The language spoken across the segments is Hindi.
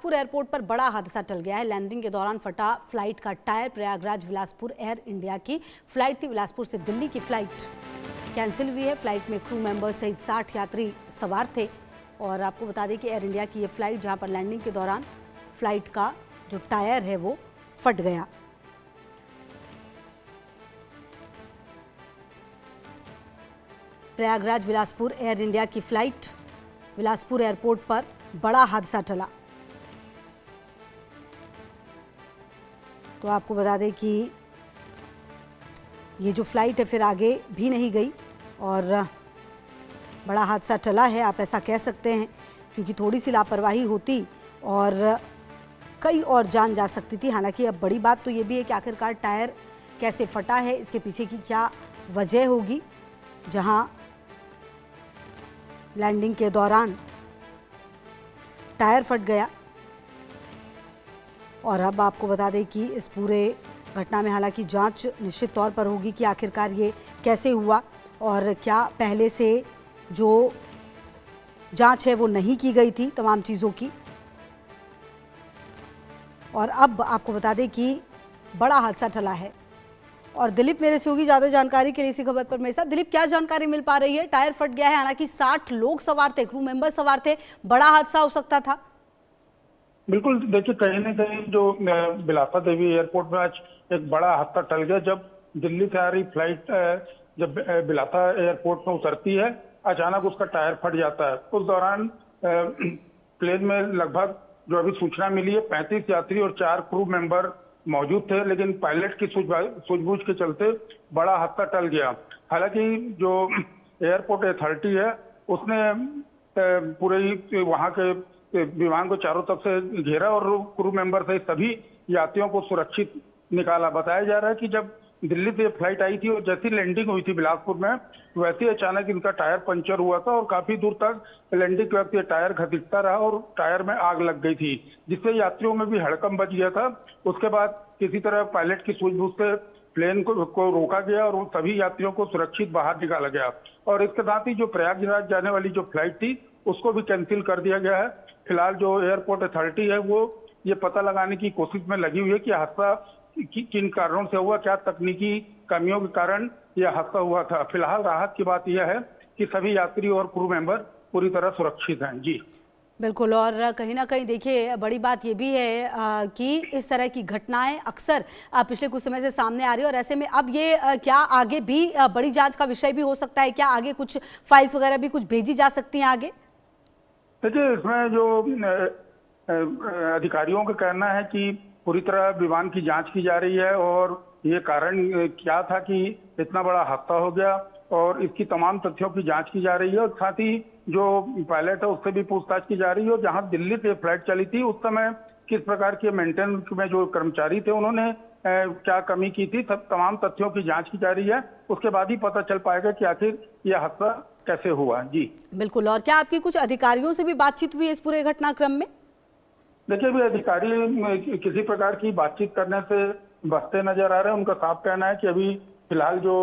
बिलासपुर एयरपोर्ट पर बड़ा हादसा टल गया है। लैंडिंग के दौरान फटा फ्लाइट का tyre. Prayagraj Bilaspur air India की फ्लाइट थी। बिलासपुर से दिल्ली की फ्लाइट कैंसिल हुई है। फ्लाइट में क्रू मेंबर सहित 60 यात्री सवार थे। और आपको बता दें कि एयर इंडिया की ये फ्लाइट, जहां पर लैंडिंग के दौरान फ्लाइट का जो टायर है वो फट गया। प्रयागराज बिलासपुर एयर इंडिया की फ्लाइट, बिलासपुर एयरपोर्ट पर बड़ा हादसा टला। तो आपको बता दें कि ये जो फ्लाइट है फिर आगे भी नहीं गई और बड़ा हादसा टला है, आप ऐसा कह सकते हैं, क्योंकि थोड़ी सी लापरवाही होती और कई और जान जा सकती थी। हालांकि अब बड़ी बात तो ये भी है कि आखिरकार टायर कैसे फटा है, इसके पीछे की क्या वजह होगी। जहां लैंडिंग के दौरान टायर फट गया। और अब आपको बता दें कि इस पूरे घटना में हालांकि जांच निश्चित तौर पर होगी कि आखिरकार ये कैसे हुआ और क्या पहले से जो जांच है वो नहीं की गई थी तमाम चीज़ों की। और अब आपको बता दें कि बड़ा हादसा टला है। और दिलीप मेरे से होगी ज़्यादा जानकारी के लिए इसी खबर पर मेरे साथ। दिलीप, क्या जानकारी मिल पा रही है? टायर फट गया है, हालांकि 60 लोग सवार थे, क्रू मेंबर सवार थे, बड़ा हादसा हो सकता था। बिल्कुल, देखिए कहीं ना कहीं जो बिलासा देवी एयरपोर्ट में आज एक बड़ा हादसा टल गया। जब दिल्ली से आ रही फ्लाइट जब बिलासा एयरपोर्ट में उतरती है, अचानक उसका टायर फट जाता है। उस दौरान प्लेन में लगभग जो अभी सूचना मिली है 35 यात्री और 4 क्रू मेंबर मौजूद थे, लेकिन पायलट की सूझबूझ के चलते बड़ा हादसा टल गया। हालांकि जो एयरपोर्ट अथॉरिटी है उसने पूरे वहां के विमान को चारों तरफ से घेरा और क्रू मेंबर से सभी यात्रियों को सुरक्षित निकाला। बताया जा रहा है कि जब दिल्ली से फ्लाइट आई थी और जैसी लैंडिंग हुई थी बिलासपुर में, वैसे ही अचानक इनका टायर पंचर हुआ था और काफी दूर तक लैंडिंग के वक्त ये टायर घसीटता रहा और टायर में आग लग गई थी, जिससे यात्रियों में भी हड़कंप बच गया था। उसके बाद किसी तरह पायलट की सूझबूझ से प्लेन को रोका गया और सभी यात्रियों को सुरक्षित बाहर निकाला गया। और इसके साथ ही जो प्रयागराज जाने वाली जो फ्लाइट थी उसको भी कैंसिल कर दिया गया है। फिलहाल जो एयरपोर्ट अथॉरिटी है वो ये पता लगाने की कोशिश में लगी हुई है कि हादसा किन कारणों से हुआ, क्या तकनीकी कमियों के कारण यह हादसा हुआ था। फिलहाल राहत की बात यह है कि सभी यात्री और क्रू मेंबर पूरी तरह सुरक्षित हैं। जी बिल्कुल। और कहीं ना कहीं देखिए बड़ी बात ये भी है कि इस तरह की घटनाएं अक्सर पिछले कुछ समय से सामने आ रही है और ऐसे में अब ये क्या आगे भी बड़ी जांच का विषय भी हो सकता है? क्या आगे कुछ फाइल्स वगैरह भी कुछ भेजी जा सकती हैं आगे? देखिए, इसमें जो अधिकारियों का कहना है कि पूरी तरह विमान की जांच की जा रही है और ये कारण क्या था कि इतना बड़ा हादसा हो गया, और इसकी तमाम तथ्यों की जांच की जा रही है। और साथ ही जो पायलट है उससे भी पूछताछ की जा रही है। और जहां दिल्ली से फ्लाइट चली थी उस समय किस प्रकार के मेंटेनेंस में जो कर्मचारी थे उन्होंने क्या कमी की थी, सब तमाम तथ्यों की जांच की जा रही है। उसके बाद ही पता चल पाएगा कि आखिर यह हादसा कैसे हुआ। जी बिल्कुल। और क्या आपकी कुछ अधिकारियों से भी बातचीत हुई है इस पूरे घटनाक्रम में? देखिए, अभी अधिकारी किसी प्रकार की बातचीत करने से बचते नजर आ रहे हैं। उनका साफ कहना है कि अभी फिलहाल जो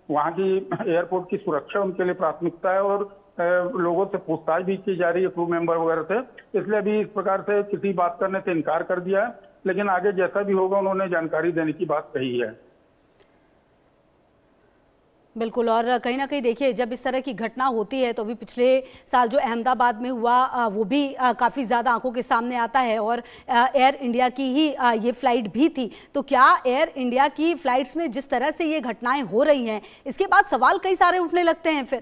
वहां की एयरपोर्ट की सुरक्षा उनके लिए प्राथमिकता है और लोगों से पूछताछ भी की जा रही है, क्रू मेंबर वगैरह से। इसलिए अभी इस प्रकार से किसी बात करने से इनकार कर दिया है, लेकिन आगे जैसा भी होगा उन्होंने जानकारी देने की बात कही है। बिल्कुल। और कहीं ना कहीं देखिए जब इस तरह की घटना होती है तो अभी पिछले साल जो अहमदाबाद में हुआ वो भी काफ़ी ज़्यादा आंखों के सामने आता है और एयर इंडिया की ही ये फ्लाइट भी थी। तो क्या एयर इंडिया की फ्लाइट्स में जिस तरह से ये घटनाएं हो रही हैं इसके बाद सवाल कई सारे उठने लगते हैं फिर?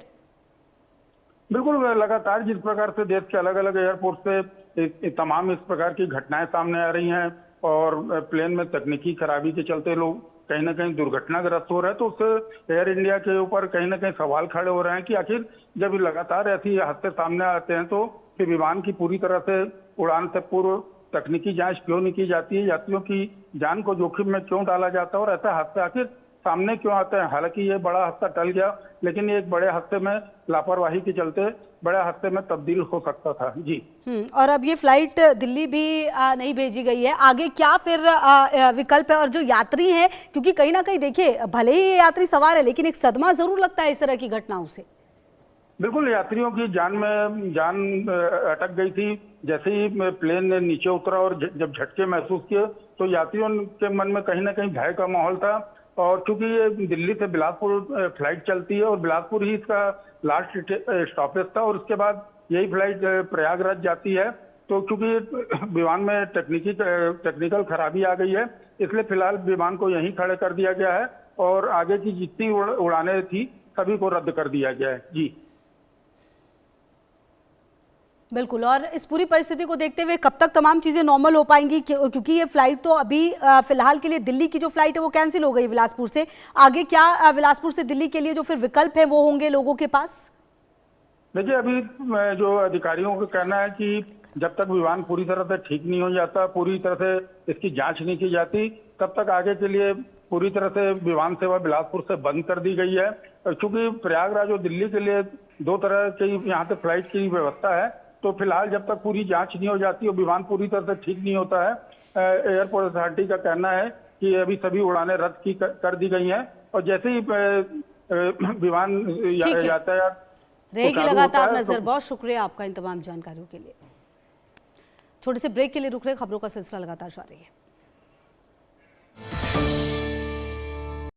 बिल्कुल, लगातार जिस प्रकार से देश के अलग अलग एयरपोर्ट से तमाम इस प्रकार की घटनाएं सामने आ रही हैं और प्लेन में तकनीकी खराबी के चलते लोग कहीं ना कहीं दुर्घटनाग्रस्त हो रहे हैं, तो उससे एयर इंडिया के ऊपर कहीं ना कहीं सवाल खड़े हो रहे हैं कि आखिर जब लगातार ऐसी हादसे सामने आते हैं तो फिर विमान की पूरी तरह से उड़ान से पूर्व तकनीकी जांच क्यों नहीं की जाती है, यात्रियों की जान को जोखिम में क्यों डाला जाता है और ऐसा हादसा आखिर सामने क्यों आता है। हालांकि ये बड़ा हादसा टल गया, लेकिन ये एक बड़े हादसे में लापरवाही के चलते बड़े हादसे में तब्दील हो सकता था। जी और अब ये फ्लाइट दिल्ली भी नहीं भेजी गई है, आगे क्या फिर विकल्प है? और जो यात्री हैं, क्योंकि कहीं ना कहीं देखिए भले ही ये यात्री सवार है लेकिन एक सदमा जरूर लगता है इस तरह की घटनाओं से। बिल्कुल, यात्रियों की जान अटक गई थी। जैसे ही प्लेन ने नीचे उतरा और जब झटके महसूस किए तो यात्रियों के मन में कहीं ना कहीं भय का माहौल था। और क्योंकि ये दिल्ली से बिलासपुर फ्लाइट चलती है और बिलासपुर ही इसका लास्ट स्टॉपेज था और उसके बाद यही फ्लाइट प्रयागराज जाती है। तो क्योंकि विमान में टेक्निकल खराबी आ गई है, इसलिए फिलहाल विमान को यहीं खड़े कर दिया गया है और आगे की जितनी उड़ानें थी सभी को रद्द कर दिया गया है। जी बिल्कुल। और इस पूरी परिस्थिति को देखते हुए कब तक तमाम चीजें नॉर्मल हो पाएंगी, क्योंकि ये फ्लाइट तो अभी फिलहाल के लिए दिल्ली की जो फ्लाइट है वो कैंसिल हो गई बिलासपुर से, आगे क्या बिलासपुर से दिल्ली के लिए जो फिर विकल्प है वो होंगे लोगों के पास? देखिए, अभी जो अधिकारियों का कहना है कि जब तक विमान पूरी तरह से ठीक नहीं हो जाता, पूरी तरह से इसकी जांच नहीं की जाती, तब तक आगे के लिए पूरी तरह से विमान सेवा बिलासपुर से बंद कर दी गई है। और चूंकि प्रयागराज और दिल्ली के लिए दो तरह की यहाँ से फ्लाइट की व्यवस्था है, तो फिलहाल जब तक पूरी जांच नहीं हो जाती और विमान पूरी तरह से ठीक नहीं होता है, एयरपोर्ट अथॉरिटी का कहना है कि अभी सभी उड़ानें रद्द कर दी गई हैं और जैसे ही विमान यातायात रहेगी लगातार नजर। बहुत शुक्रिया आपका इन तमाम जानकारियों के लिए। छोटे से ब्रेक के लिए रुक रहे, खबरों का सिलसिला लगातार जारी है।